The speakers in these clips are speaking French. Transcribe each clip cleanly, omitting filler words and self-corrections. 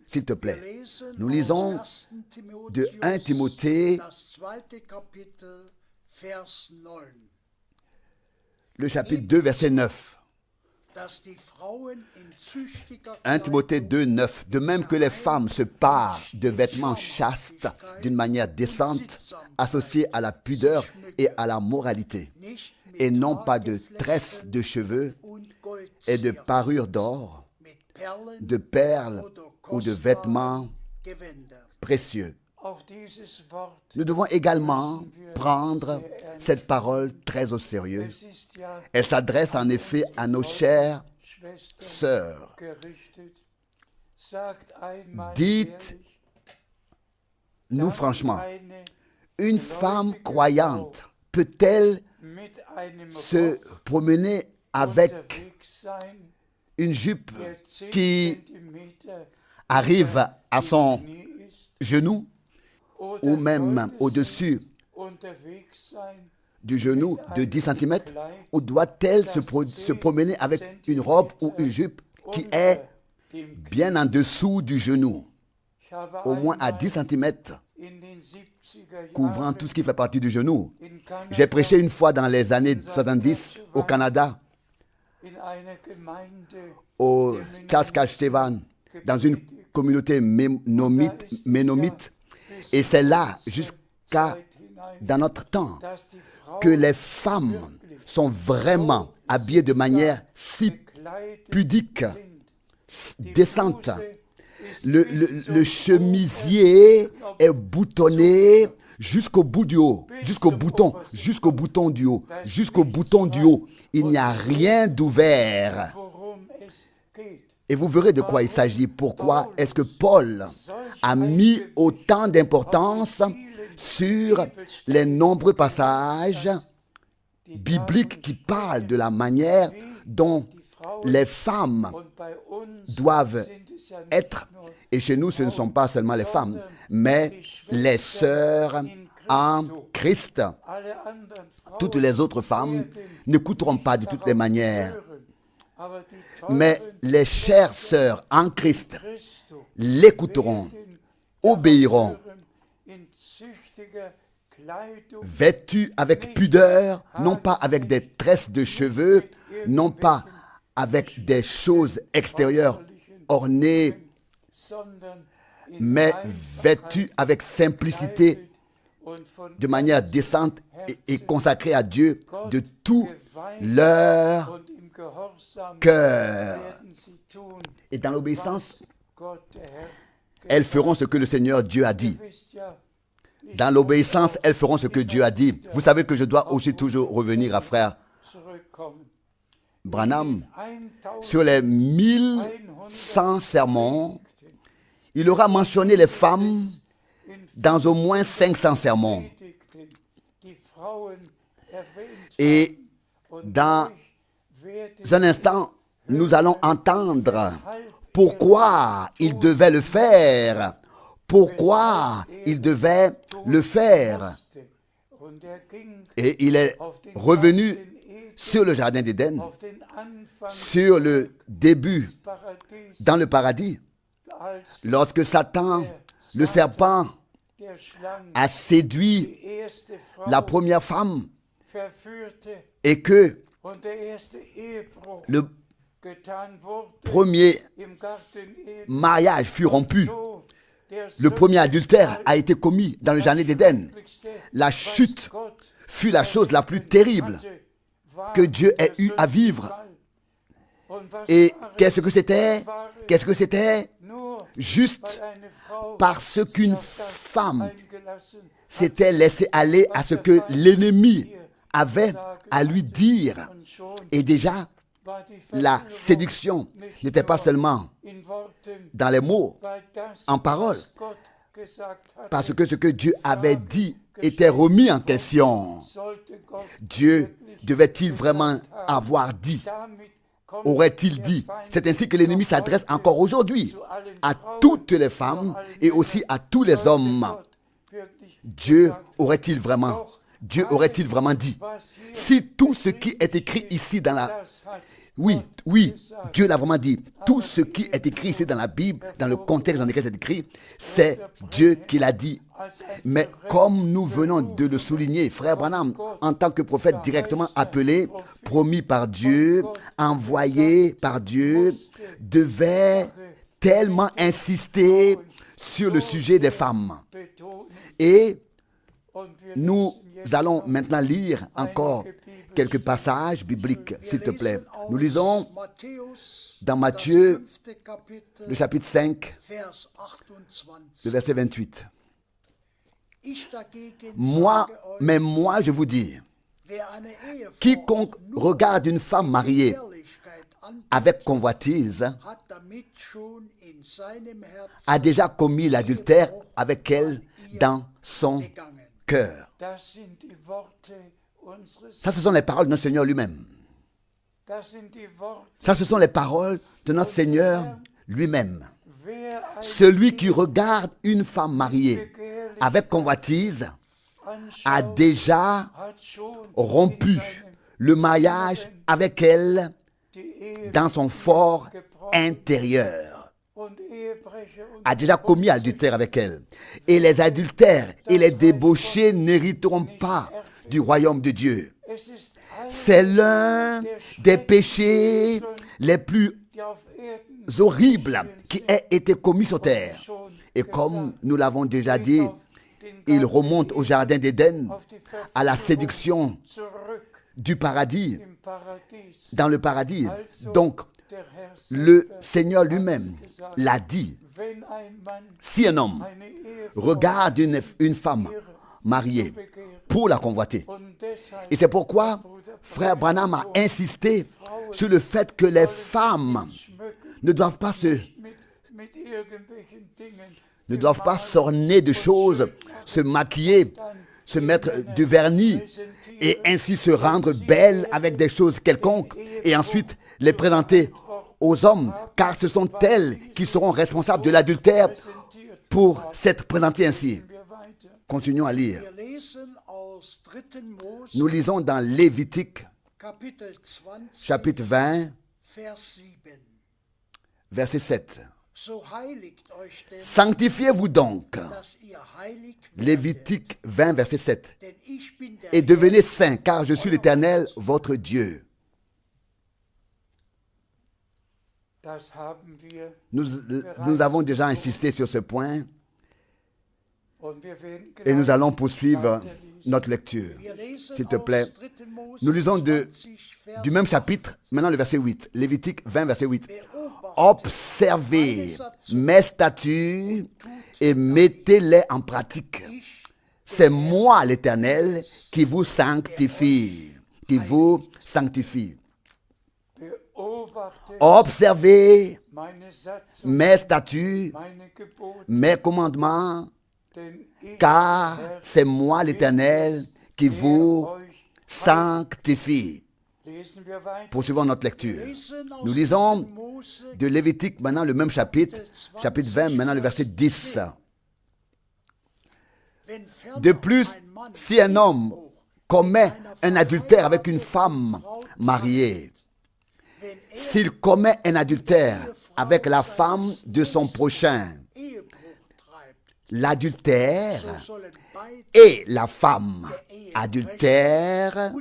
s'il te plaît. Nous lisons de 1 Timothée, le chapitre 2, verset 9. 1 Timothée 2, 9. De même que les femmes se parent de vêtements chastes d'une manière décente, associés à la pudeur et à la moralité, et non pas de tresses de cheveux et de parures d'or, de perles ou de vêtements précieux. Nous devons également prendre cette parole très au sérieux. Elle s'adresse en effet à nos chères sœurs. Dites-nous franchement, une femme croyante peut-elle se promener avec une jupe qui arrive à son genou ou même au-dessus du genou de 10 cm, ou doit-elle se promener avec une robe ou une jupe qui est bien en dessous du genou, au moins à 10 cm, couvrant tout ce qui fait partie du genou? J'ai prêché une fois dans les années 70 au Canada, au Saskatchewan, dans une communauté ménomite, et c'est là, jusqu'à dans notre temps, que les femmes sont vraiment habillées de manière si pudique, décente. Le chemisier est boutonné jusqu'au bout du haut, jusqu'au bouton du haut, jusqu'au bouton du haut. Il n'y a rien d'ouvert. Et vous verrez de quoi il s'agit. Pourquoi est-ce que Paul a mis autant d'importance sur les nombreux passages bibliques qui parlent de la manière dont les femmes doivent être? Et chez nous, ce ne sont pas seulement les femmes, mais les sœurs en Christ. Toutes les autres femmes n'écouteront pas de toutes les manières. Mais les chères sœurs en Christ l'écouteront, obéiront, vêtues avec pudeur, non pas avec des tresses de cheveux, non pas avec des choses extérieures ornées, mais vêtues avec simplicité, de manière décente et consacrées à Dieu de tout leur cœur. Et dans l'obéissance, elles feront ce que le Seigneur Dieu a dit. Dans l'obéissance, elles feront ce que Dieu a dit. Vous savez que je dois aussi toujours revenir à frère Branham. Sur les 1100 sermons, il aura mentionné les femmes dans au moins 500 sermons. Et dans un instant, nous allons entendre pourquoi il devait le faire. Pourquoi il devait le faire. Et il est revenu sur le jardin d'Éden, sur le début dans le paradis, lorsque Satan, le serpent, a séduit la première femme et que le premier mariage fut rompu. Le premier adultère a été commis dans le jardin d'Éden. La chute fut la chose la plus terrible que Dieu ait eu à vivre. Et qu'est-ce que c'était? Qu'est-ce que c'était? Juste parce qu'une femme s'était laissée aller à ce que l'ennemi avait à lui dire. Et déjà, la séduction n'était pas seulement dans les mots, en paroles, parce que ce que Dieu avait dit était remis en question. Dieu devait-il vraiment avoir dit? Aurait-il dit? C'est ainsi que l'ennemi s'adresse encore aujourd'hui à toutes les femmes et aussi à tous les hommes. Dieu aurait-il vraiment dit? Si tout ce qui est écrit ici dans la oui, Dieu l'a vraiment dit. Tout ce qui est écrit ici dans la Bible, dans le contexte dans lequel c'est écrit, c'est Dieu qui l'a dit. Mais comme nous venons de le souligner, frère Branham, en tant que prophète directement appelé, promis par Dieu, envoyé par Dieu, devait tellement insister sur le sujet des femmes. Et nous allons maintenant lire encore quelques passages bibliques, s'il te plaît. Nous lisons dans Matthieu, le chapitre 5, le verset 28. Moi, je vous dis, quiconque regarde une femme mariée avec convoitise a déjà commis l'adultère avec elle dans son cœur. Ça, ce sont les paroles de notre Seigneur lui-même. Ça, ce sont les paroles de notre Seigneur lui-même. Celui qui regarde une femme mariée avec convoitise a déjà rompu le mariage avec elle dans son fort intérieur. A déjà commis adultère avec elle. Et les adultères et les débauchés n'hériteront pas du royaume de Dieu. C'est l'un des péchés les plus horribles qui ait été commis sur terre. Et comme nous l'avons déjà dit, il remonte au jardin d'Éden, à la séduction du paradis, dans le paradis. Donc, le Seigneur lui-même l'a dit. Si un homme regarde une femme mariée pour la convoiter, et c'est pourquoi frère Branham a insisté sur le fait que les femmes ne doivent pas s'orner de choses, se maquiller, se mettre du vernis et ainsi se rendre belles avec des choses quelconques et ensuite les présenter aux hommes, car ce sont elles qui seront responsables de l'adultère pour s'être présentées ainsi. Continuons à lire. Nous lisons dans Lévitique, chapitre 20, verset 7. Sanctifiez-vous donc, Lévitique 20, verset 7, et devenez saints, car je suis l'Éternel, votre Dieu. Nous avons déjà insisté sur ce point et nous allons poursuivre notre lecture. S'il te plaît, nous lisons du même chapitre, maintenant le verset 8, Lévitique 20, verset 8. Observez mes statuts et mettez-les en pratique. C'est moi, l'Éternel, qui vous sanctifie. Observez mes statuts, mes commandements, car c'est moi, l'Éternel, qui vous sanctifie. Poursuivons notre lecture. Nous lisons de Lévitique, maintenant le même chapitre 20, maintenant le verset 10. De plus, si un homme commet un adultère avec une femme mariée, s'il commet un adultère avec la femme de son prochain, l'adultère et la femme adultère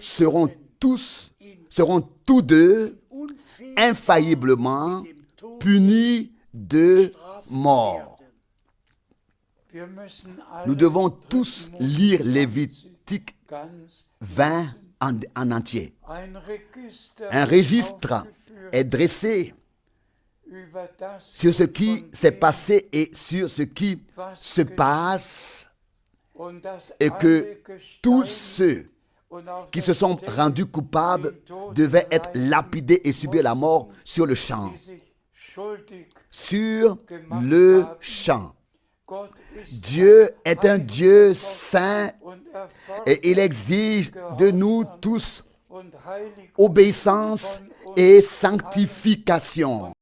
seront tous deux infailliblement punis de mort. Nous devons tous lire Lévitique 20 en entier. Un registre est dressé sur ce qui s'est passé et sur ce qui se passe, et que tous ceux qui se sont rendus coupables devaient être lapidés et subir la mort sur le champ. Sur le champ. Dieu est un Dieu saint et il exige de nous tous obéissance et sanctification.